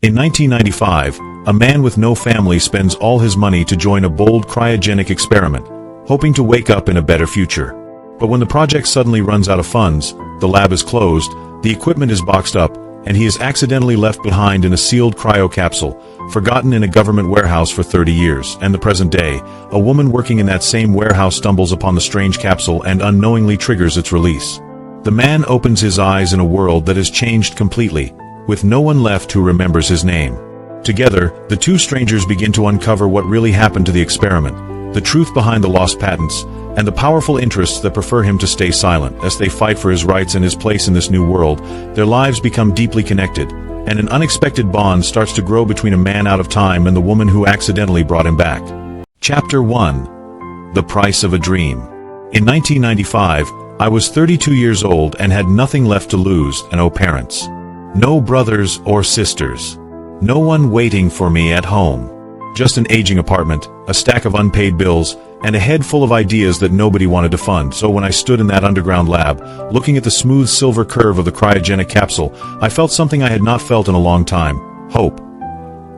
In 1995, a man with no family spends all his money to join a bold cryogenic experiment, hoping to wake up in a better future. But when the project suddenly runs out of funds, the lab is closed, the equipment is boxed up, and he is accidentally left behind in a sealed cryo capsule, forgotten in a government warehouse for 30 years. And the present day, a woman working in that same warehouse stumbles upon the strange capsule and unknowingly triggers its release. The man opens his eyes in a world that has changed completely, with no one left who remembers his name. Together, the two strangers begin to uncover what really happened to the experiment, the truth behind the lost patents, and the powerful interests that prefer him to stay silent. As they fight for his rights and his place in this new world, their lives become deeply connected, and an unexpected bond starts to grow between a man out of time and the woman who accidentally brought him back. Chapter 1. The Price of a Dream. In 1995, I was 32 years old and had nothing left to lose, and no parents. No brothers or sisters. No one waiting for me at home. Just an aging apartment, a stack of unpaid bills, and a head full of ideas that nobody wanted to fund. So when I stood in that underground lab, looking at the smooth silver curve of the cryogenic capsule, I felt something I had not felt in a long time: hope.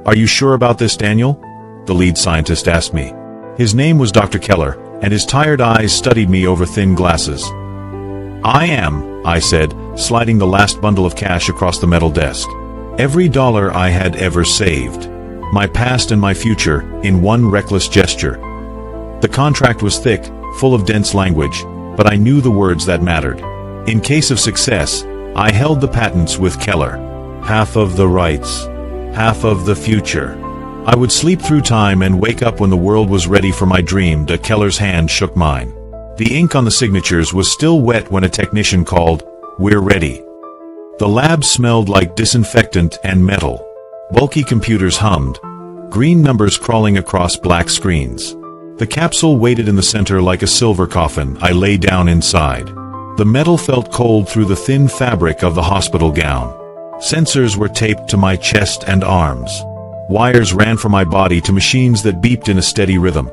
"Are you sure about this, Daniel?" the lead scientist asked me. His name was Dr. Keller, and his tired eyes studied me over thin glasses. "I am," I said, sliding the last bundle of cash across the metal desk. Every dollar I had ever saved. My past and my future, in one reckless gesture. The contract was thick, full of dense language, but I knew the words that mattered. In case of success, I held the patents with Keller. Half of the rights. Half of the future. I would sleep through time and wake up when the world was ready for my dream. Keller's hand shook mine. The ink on the signatures was still wet when a technician called, "We're ready." The lab smelled like disinfectant and metal. Bulky computers hummed, green numbers crawling across black screens. The capsule waited in the center like a silver coffin. I lay down inside. The metal felt cold through the thin fabric of the hospital gown. Sensors were taped to my chest and arms. Wires ran from my body to machines that beeped in a steady rhythm.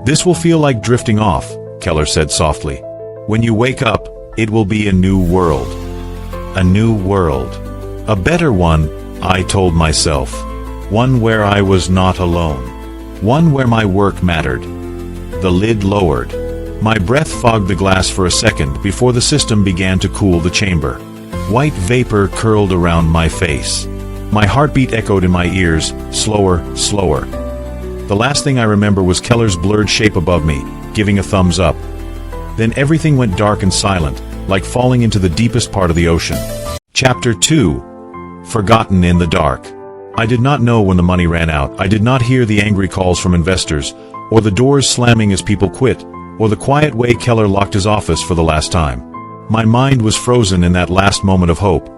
"This will feel like drifting off," Keller said softly. "When you wake up, it will be a new world." A new world. A better one, I told myself. One where I was not alone. One where my work mattered. The lid lowered. My breath fogged the glass for a second before the system began to cool the chamber. White vapor curled around my face. My heartbeat echoed in my ears, slower, slower. The last thing I remember was Keller's blurred shape above me, giving a thumbs up. Then everything went dark and silent, like falling into the deepest part of the ocean. Chapter 2. Forgotten in the dark. I did not know when the money ran out. I did not hear the angry calls from investors, or the doors slamming as people quit, or the quiet way Keller locked his office for the last time. My mind was frozen in that last moment of hope.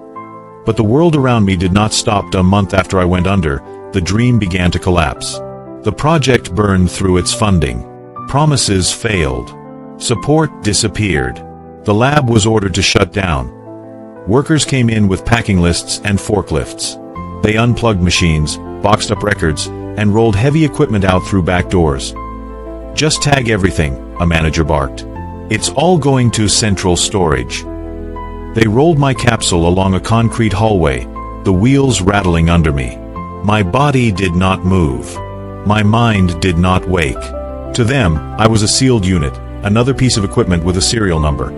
But the world around me did not stop. A month after I went under, the dream began to collapse. The project burned through its funding. Promises failed. Support disappeared. The lab was ordered to shut down. Workers came in with packing lists and forklifts. They unplugged machines, boxed up records, and rolled heavy equipment out through back doors. "Just tag everything," a manager barked. "It's all going to central storage." They rolled my capsule along a concrete hallway, the wheels rattling under me. My body did not move. My mind did not wake. To them, I was a sealed unit, another piece of equipment with a serial number.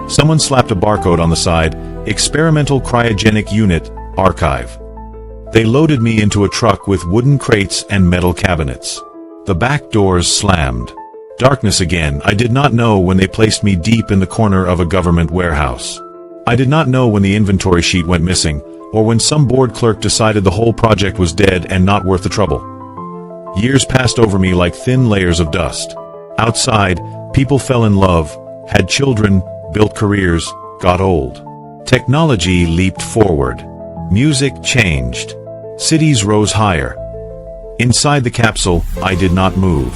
Someone slapped a barcode on the side, "Experimental Cryogenic Unit, Archive." They loaded me into a truck with wooden crates and metal cabinets. The back doors slammed. Darkness again. I did not know when they placed me deep in the corner of a government warehouse. I did not know when the inventory sheet went missing, or when some board clerk decided the whole project was dead and not worth the trouble. Years passed over me like thin layers of dust. Outside, people fell in love, had children, built careers, got old. Technology leaped forward. Music changed. Cities rose higher. Inside the capsule, I did not move.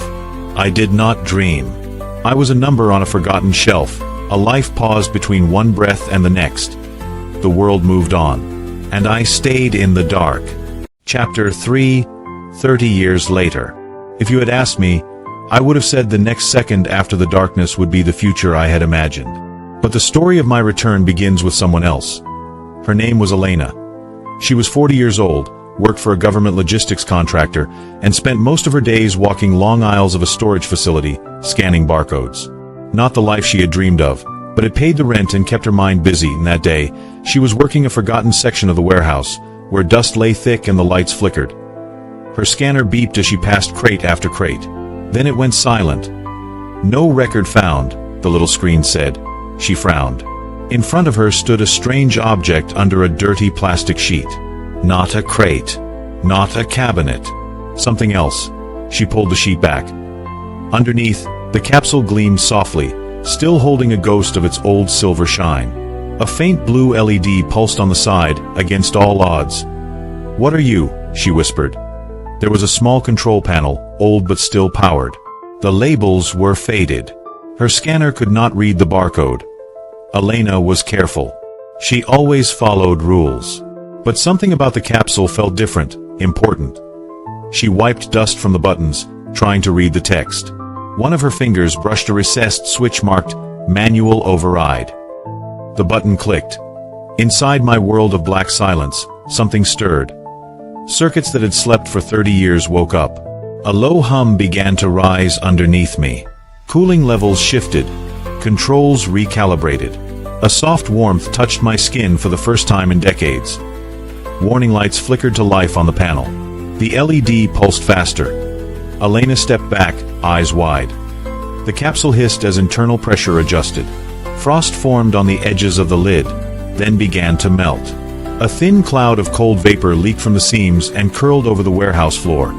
I did not dream. I was a number on a forgotten shelf, a life paused between one breath and the next. The world moved on, and I stayed in the dark. Chapter 3. 30 years later. If you had asked me, I would have said the next second after the darkness would be the future I had imagined. But the story of my return begins with someone else. Her name was Elena. She was 40 years old, worked for a government logistics contractor, and spent most of her days walking long aisles of a storage facility, scanning barcodes. Not the life she had dreamed of, but it paid the rent and kept her mind busy, and that day, she was working a forgotten section of the warehouse, where dust lay thick and the lights flickered. Her scanner beeped as she passed crate after crate. Then it went silent. "No record found," the little screen said. She frowned. In front of her stood a strange object under a dirty plastic sheet. Not a crate. Not a cabinet. Something else. She pulled the sheet back. Underneath, the capsule gleamed softly, still holding a ghost of its old silver shine. A faint blue LED pulsed on the side, against all odds. "What are you?" she whispered. There was a small control panel, old but still powered. The labels were faded. Her scanner could not read the barcode. Elena was careful. She always followed rules. But something about the capsule felt different, important. She wiped dust from the buttons, trying to read the text. One of her fingers brushed a recessed switch marked "Manual Override." The button clicked. Inside my world of black silence, something stirred. Circuits that had slept for 30 years woke up. A low hum began to rise underneath me. Cooling levels shifted. Controls recalibrated. A soft warmth touched my skin for the first time in decades. Warning lights flickered to life on the panel. The LED pulsed faster. Elena stepped back, eyes wide. The capsule hissed as internal pressure adjusted. Frost formed on the edges of the lid, then began to melt. A thin cloud of cold vapor leaked from the seams and curled over the warehouse floor.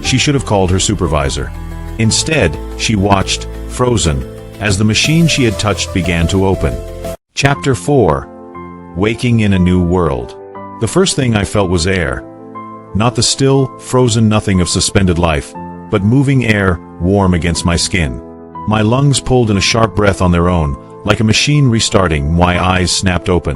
She should have called her supervisor. Instead, she watched, frozen, as the machine she had touched began to open. Chapter 4. Waking in a New World. The first thing I felt was air. Not the still, frozen nothing of suspended life, but moving air, warm against my skin. My lungs pulled in a sharp breath on their own, like a machine restarting. My eyes snapped open.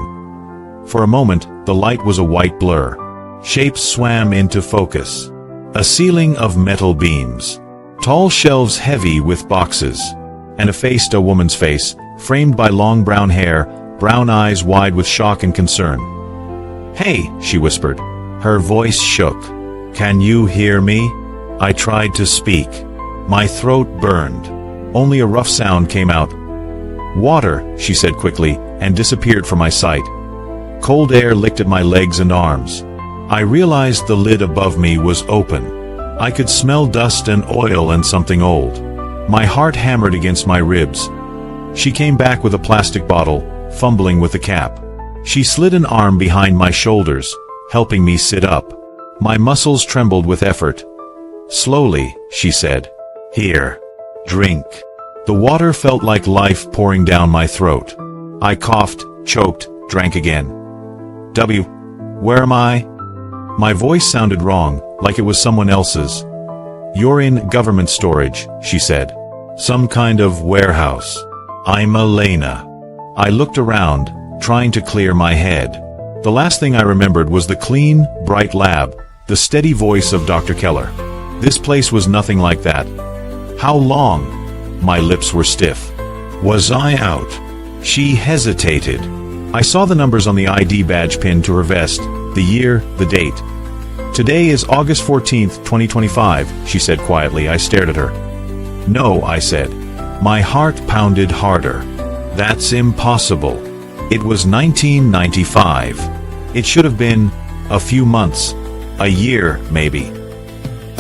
For a moment, the light was a white blur. Shapes swam into focus. A ceiling of metal beams. Tall shelves heavy with boxes. And a woman's face, framed by long brown hair, brown eyes wide with shock and concern. "Hey," she whispered. Her voice shook. "Can you hear me?" I tried to speak. My throat burned. Only a rough sound came out. "Water," she said quickly, and disappeared from my sight. Cold air licked at my legs and arms. I realized the lid above me was open. I could smell dust and oil and something old. My heart hammered against my ribs. She came back with a plastic bottle, fumbling with the cap. She slid an arm behind my shoulders, helping me sit up. My muscles trembled with effort. "Slowly," she said. "Here. Drink." The water felt like life pouring down my throat. I coughed, choked, drank again. Where am I?" My voice sounded wrong, like it was someone else's. "You're in government storage," she said. "Some kind of warehouse. I'm Elena." I looked around, trying to clear my head. The last thing I remembered was the clean, bright lab, the steady voice of Dr. Keller. This place was nothing like that. "How long?" My lips were stiff. "Was I out?" She hesitated. I saw the numbers on the ID badge pinned to her vest, the year, the date. "Today is August 14th, 2025, she said quietly. I stared at her. "No," I said. My heart pounded harder. "That's impossible. It was 1995. It should have been a few months, a year, maybe."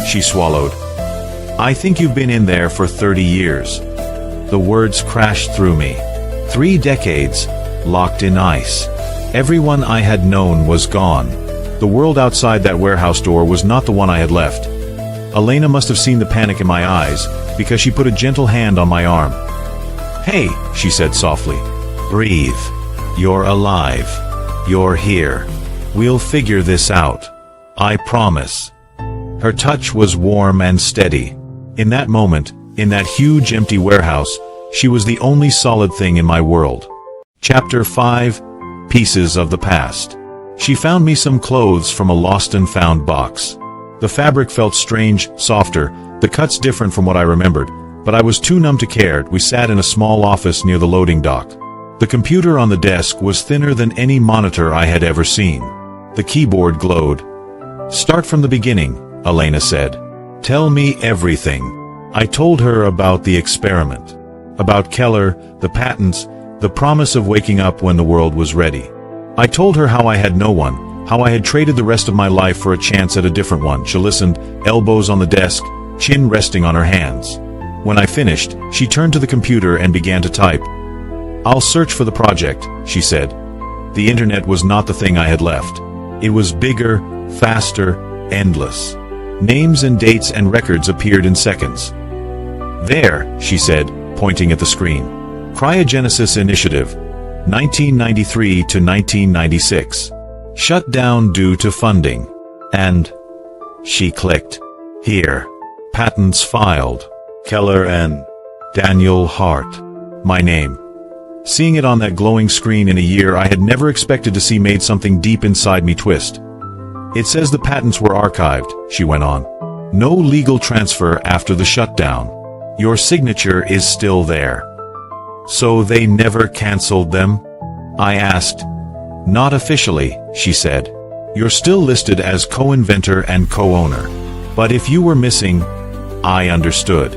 She swallowed. "I think you've been in there for 30 years. The words crashed through me. 3 decades, locked in ice. Everyone I had known was gone. The world outside that warehouse door was not the one I had left. Elena must have seen the panic in my eyes, because she put a gentle hand on my arm. "Hey," she said softly. "Breathe. You're alive. You're here. We'll figure this out. I promise." Her touch was warm and steady. In that moment, in that huge empty warehouse, she was the only solid thing in my world. Chapter 5. Pieces of the Past. She found me some clothes from a lost and found box. The fabric felt strange, softer, the cuts different from what I remembered, but I was too numb to care. We sat in a small office near the loading dock. The computer on the desk was thinner than any monitor I had ever seen. The keyboard glowed. Start from the beginning, Elena said. Tell me everything. I told her about the experiment. About Keller, the patents, the promise of waking up when the world was ready. I told her how I had no one, how I had traded the rest of my life for a chance at a different one. She listened, elbows on the desk, chin resting on her hands. When I finished, she turned to the computer and began to type. I'll search for the project, she said. The internet was not the thing I had left. It was bigger, faster, endless. Names and dates and records appeared in seconds. There, she said, pointing at the screen. Cryogenesis Initiative, 1993 to 1996. Shut down due to funding. And she clicked. Here. Patents filed. Keller and Daniel Hart. My name. Seeing it on that glowing screen in a year I had never expected to see made something deep inside me twist. It says the patents were archived, she went on. No legal transfer after the shutdown. Your signature is still there. So they never canceled them? I asked. Not officially, she said. You're still listed as co-inventor and co-owner. But if you were missing, I understood.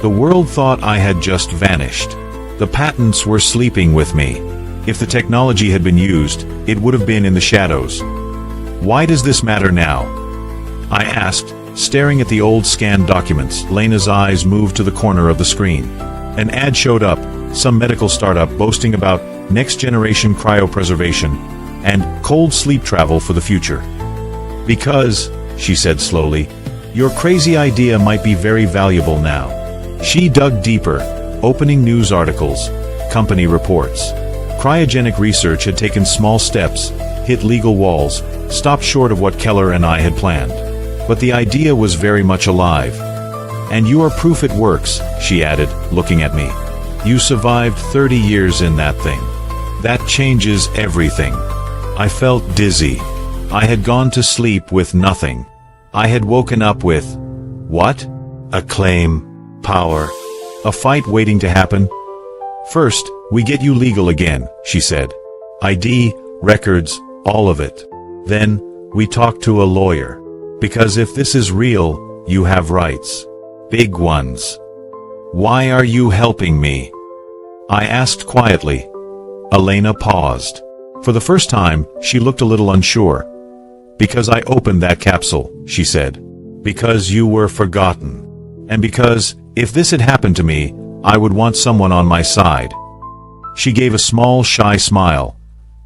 The world thought I had just vanished. The patents were sleeping with me. If the technology had been used, it would have been in the shadows. Why does this matter now? I asked, staring at the old scanned documents. Lena's eyes moved to the corner of the screen. An ad showed up, some medical startup boasting about next-generation cryopreservation and cold sleep travel for the future. Because, she said slowly, your crazy idea might be very valuable now. She dug deeper, opening news articles, company reports. Cryogenic research had taken small steps, hit legal walls, stopped short of what Keller and I had planned. But the idea was very much alive. And you are proof it works, she added, looking at me. You survived 30 years in that thing. That changes everything. I felt dizzy. I had gone to sleep with nothing. I had woken up with, what? Acclaim, power, a fight waiting to happen. First, we get you legal again, she said. ID, records, all of it. Then, we talk to a lawyer. Because if this is real, you have rights. Big ones. Why are you helping me? I asked quietly. Elena paused. For the first time, she looked a little unsure. Because I opened that capsule, she said. Because you were forgotten. And because, if this had happened to me, I would want someone on my side. She gave a small, shy smile.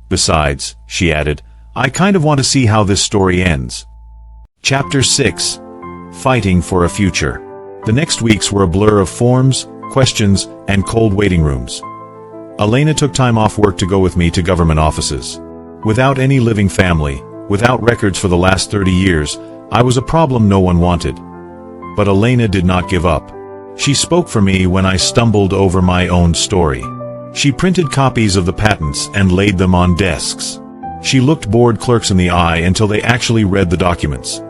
Besides, she added, I kind of want to see how this story ends. Chapter 6. Fighting for a Future. The next weeks were a blur of forms, questions, and cold waiting rooms. Elena took time off work to go with me to government offices. Without any living family, without records for the last 30 years, I was a problem no one wanted. But Elena did not give up. She spoke for me when I stumbled over my own story. She printed copies of the patents and laid them on desks. She looked bored clerks in the eye until they actually read the documents.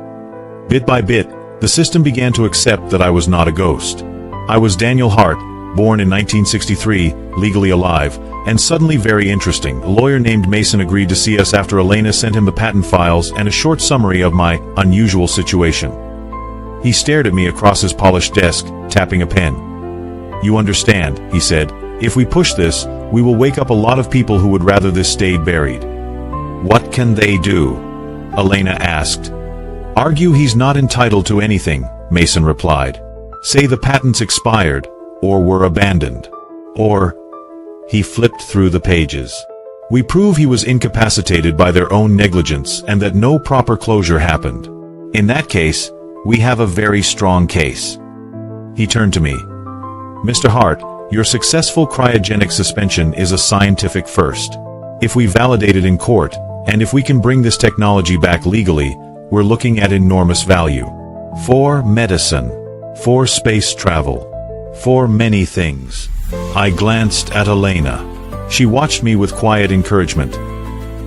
Bit by bit, the system began to accept that I was not a ghost. I was Daniel Hart, born in 1963, legally alive, and suddenly very interesting. A lawyer named Mason agreed to see us after Elena sent him the patent files and a short summary of my unusual situation. He stared at me across his polished desk, tapping a pen. You understand, he said, if we push this, we will wake up a lot of people who would rather this stayed buried. What can they do? Elena asked. Argue he's not entitled to anything, Mason replied. Say the patents expired, or were abandoned. Or, he flipped through the pages. We prove he was incapacitated by their own negligence and that no proper closure happened. In that case, we have a very strong case. He turned to me. Mr. Hart, your successful cryogenic suspension is a scientific first. If we validate it in court, and if we can bring this technology back legally, we're looking at enormous value. For medicine. For space travel. For many things. I glanced at Elena. She watched me with quiet encouragement.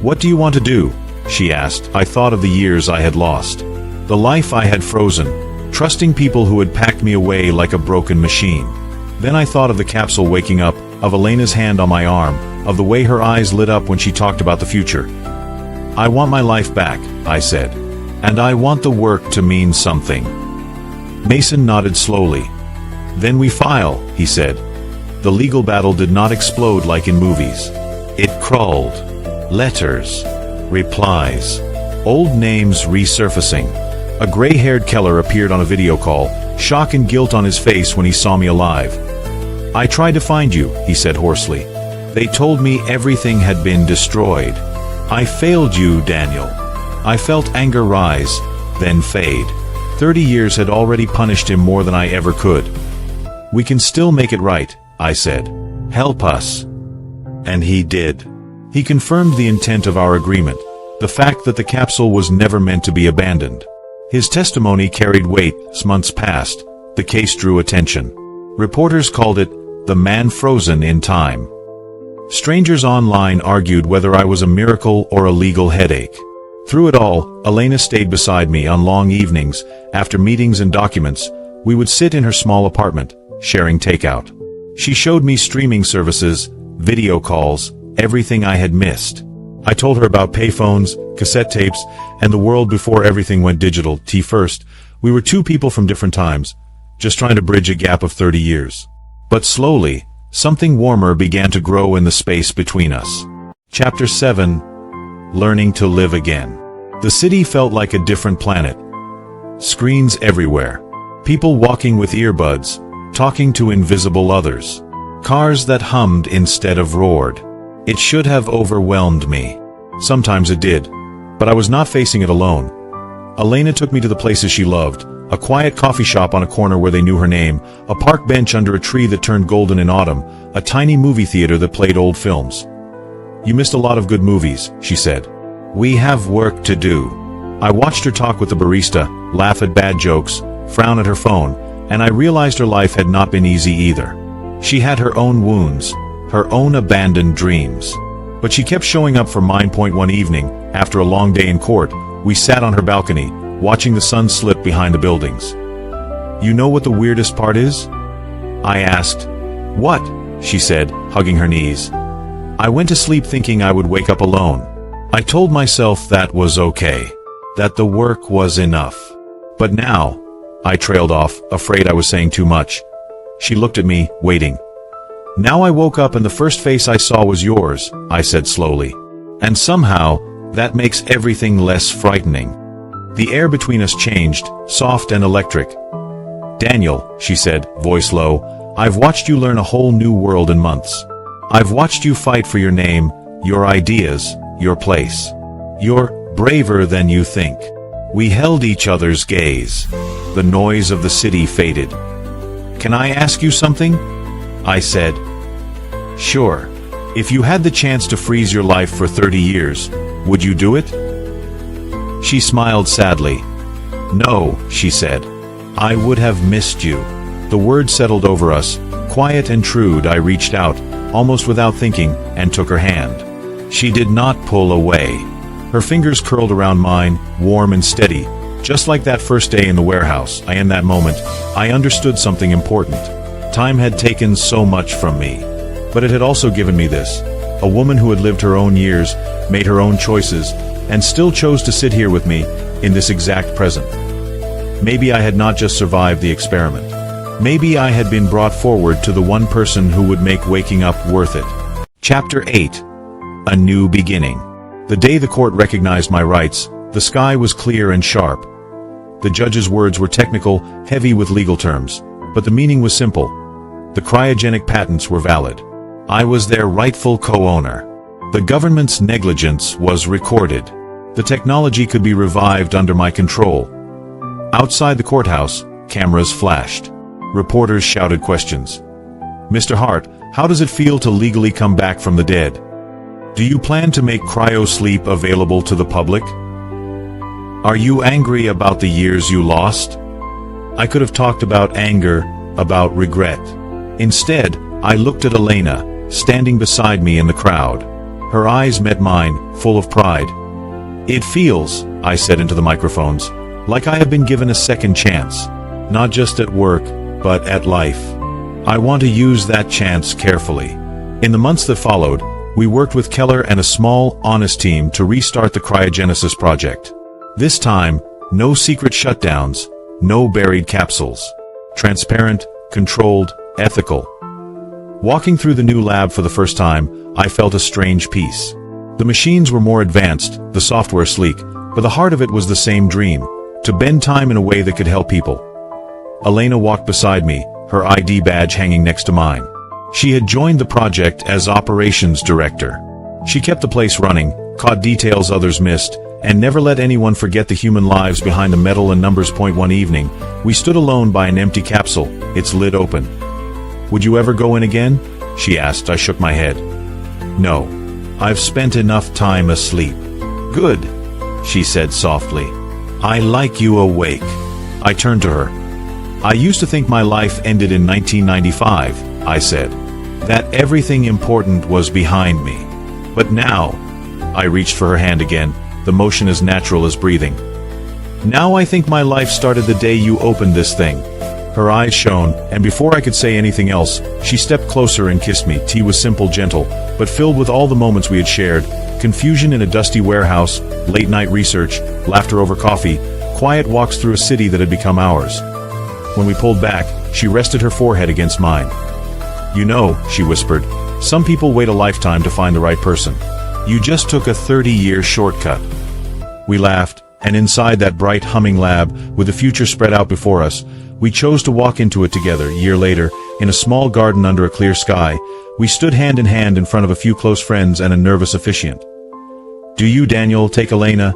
What do you want to do? She asked. I thought of the years I had lost. The life I had frozen, trusting people who had packed me away like a broken machine. Then I thought of the capsule waking up, of Elena's hand on my arm, of the way her eyes lit up when she talked about the future. I want my life back, I said. And I want the work to mean something. Mason nodded slowly. Then we file, he said. The legal battle did not explode like in movies. It crawled. Letters. Replies. Old names resurfacing. A gray-haired Keller appeared on a video call, shock and guilt on his face when he saw me alive. I tried to find you, he said hoarsely. They told me everything had been destroyed. I failed you, Daniel. I felt anger rise, then fade. 30 years had already punished him more than I ever could. We can still make it right, I said. Help us. And he did. He confirmed the intent of our agreement, the fact that the capsule was never meant to be abandoned. His testimony carried weight. As months passed, the case drew attention. Reporters called it the man frozen in time. Strangers online argued whether I was a miracle or a legal headache. Through it all, Elena stayed beside me on long evenings. After meetings and documents, we would sit in her small apartment, sharing takeout. She showed me streaming services, video calls, everything I had missed. I told her about payphones, cassette tapes, and the world before everything went digital. First, we were two people from different times, just trying to bridge a gap of 30 years. But slowly, something warmer began to grow in the space between us. Chapter 7. Learning to live again. The city felt like a different planet. Screens everywhere. People walking with earbuds, talking to invisible others. Cars that hummed instead of roared. It should have overwhelmed me. Sometimes it did, but I was not facing it alone. Elena took me to the places she loved. A quiet coffee shop on a corner where they knew her name, a park bench under a tree that turned golden in autumn, a tiny movie theater that played old films. You missed a lot of good movies, she said. We have work to do. I watched her talk with the barista, laugh at bad jokes, frown at her phone, and I realized her life had not been easy either. She had her own wounds, her own abandoned dreams. But she kept showing up for mine. One evening, after a long day in court, we sat on her balcony, watching the sun slip behind the buildings. You know what the weirdest part is? I asked. What? She said, hugging her knees. I went to sleep thinking I would wake up alone. I told myself that was okay, that the work was enough. But now, I trailed off, afraid I was saying too much. She looked at me, waiting. Now I woke up and the first face I saw was yours, I said slowly. And somehow, that makes everything less frightening. The air between us changed, soft and electric. Daniel, she said, voice low, I've watched you learn a whole new world in months. I've watched you fight for your name, your ideas, your place. You're braver than you think. We held each other's gaze. The noise of the city faded. Can I ask you something? I said. Sure. If you had the chance to freeze your life for 30 years, would you do it? She smiled sadly. No, she said. I would have missed you. The words settled over us. Quiet and true, I reached out, almost without thinking, and took her hand. She did not pull away. Her fingers curled around mine, warm and steady, just like that first day in the warehouse. In that moment, I understood something important. Time had taken so much from me, but it had also given me this. A woman who had lived her own years, made her own choices, and still chose to sit here with me, in this exact present. Maybe I had not just survived the experiment. Maybe I had been brought forward to the one person who would make waking up worth it. Chapter 8. A New Beginning. The day the court recognized my rights, the sky was clear and sharp. The judge's words were technical, heavy with legal terms, but the meaning was simple. The cryogenic patents were valid. I was their rightful co-owner. The government's negligence was recorded. The technology could be revived under my control. Outside the courthouse, cameras flashed. Reporters shouted questions. Mr. Hart, how does it feel to legally come back from the dead? Do you plan to make cryo-sleep available to the public? Are you angry about the years you lost? I could have talked about anger, about regret. Instead, I looked at Elena, standing beside me in the crowd. Her eyes met mine, full of pride. It feels, I said into the microphones, like I have been given a second chance. Not just at work, but at life. I want to use that chance carefully. In the months that followed, we worked with Keller and a small, honest team to restart the cryogenesis project. This time, No secret shutdowns, no buried capsules. Transparent, controlled, ethical. Walking through the new lab for the first time, I felt a strange peace. The machines were more advanced, the software sleek, but the heart of it was the same dream, to bend time in a way that could help people. Elena walked beside me, her ID badge hanging next to mine. She had joined the project as operations director. She kept the place running, caught details others missed, and never let anyone forget the human lives behind the metal and numbers. One evening, we stood alone by an empty capsule, its lid open. "Would you ever go in again?" she asked. I shook my head. "No. I've spent enough time asleep." "Good," she said softly. "I like you awake." I turned to her. "I used to think my life ended in 1995, I said. That everything important was behind me. But now," I reached for her hand again, the motion as natural as breathing. "Now I think my life started the day you opened this thing." Her eyes shone, and before I could say anything else, she stepped closer and kissed me. Tea was simple, gentle, but filled with all the moments we had shared. Confusion in a dusty warehouse, late-night research, laughter over coffee, quiet walks through a city that had become ours. When we pulled back, she rested her forehead against mine. "You know," she whispered, "some people wait a lifetime to find the right person. You just took a 30-year shortcut." We laughed, and inside that bright, humming lab, with the future spread out before us, we chose to walk into it together. A year later, in a small garden under a clear sky, we stood hand in hand in front of a few close friends and a nervous officiant. "Do you, Daniel, take Elena?"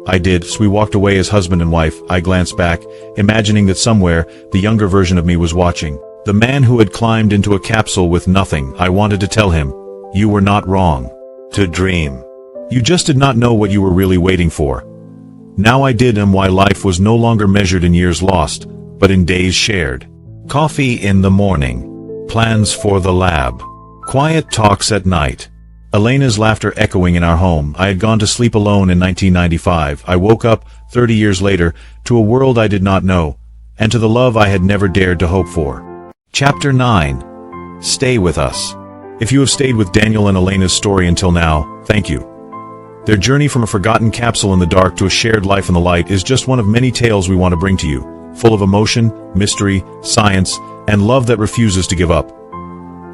I did. So we walked away as husband and wife. I glanced back, imagining that somewhere, the younger version of me was watching. The man who had climbed into a capsule with nothing. I wanted to tell him, "You were not wrong to dream. You just did not know what you were really waiting for." Now I did, and why life was no longer measured in years lost, but in days shared. Coffee in the morning. Plans for the lab. Quiet talks at night. Elena's laughter echoing in our home. I had gone to sleep alone in 1995. I woke up, 30 years later, to a world I did not know, and to the love I had never dared to hope for. Chapter 9. Stay with us. If you have stayed with Daniel and Elena's story until now, thank you. Their journey from a forgotten capsule in the dark to a shared life in the light is just one of many tales we want to bring to you, full of emotion, mystery, science, and love that refuses to give up.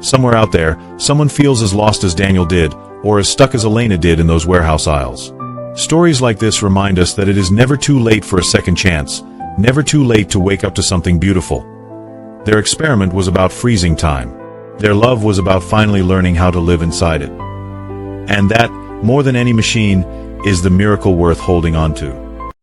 Somewhere out there, someone feels as lost as Daniel did, or as stuck as Elena did in those warehouse aisles. Stories like this remind us that it is never too late for a second chance, never too late to wake up to something beautiful. Their experiment was about freezing time. Their love was about finally learning how to live inside it. And that, more than any machine, is the miracle worth holding on to.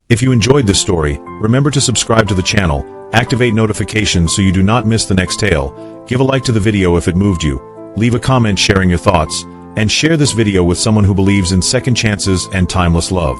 If you enjoyed this story, remember to subscribe to the channel, activate notifications so you do not miss the next tale, give a like to the video if it moved you, leave a comment sharing your thoughts, and share this video with someone who believes in second chances and timeless love.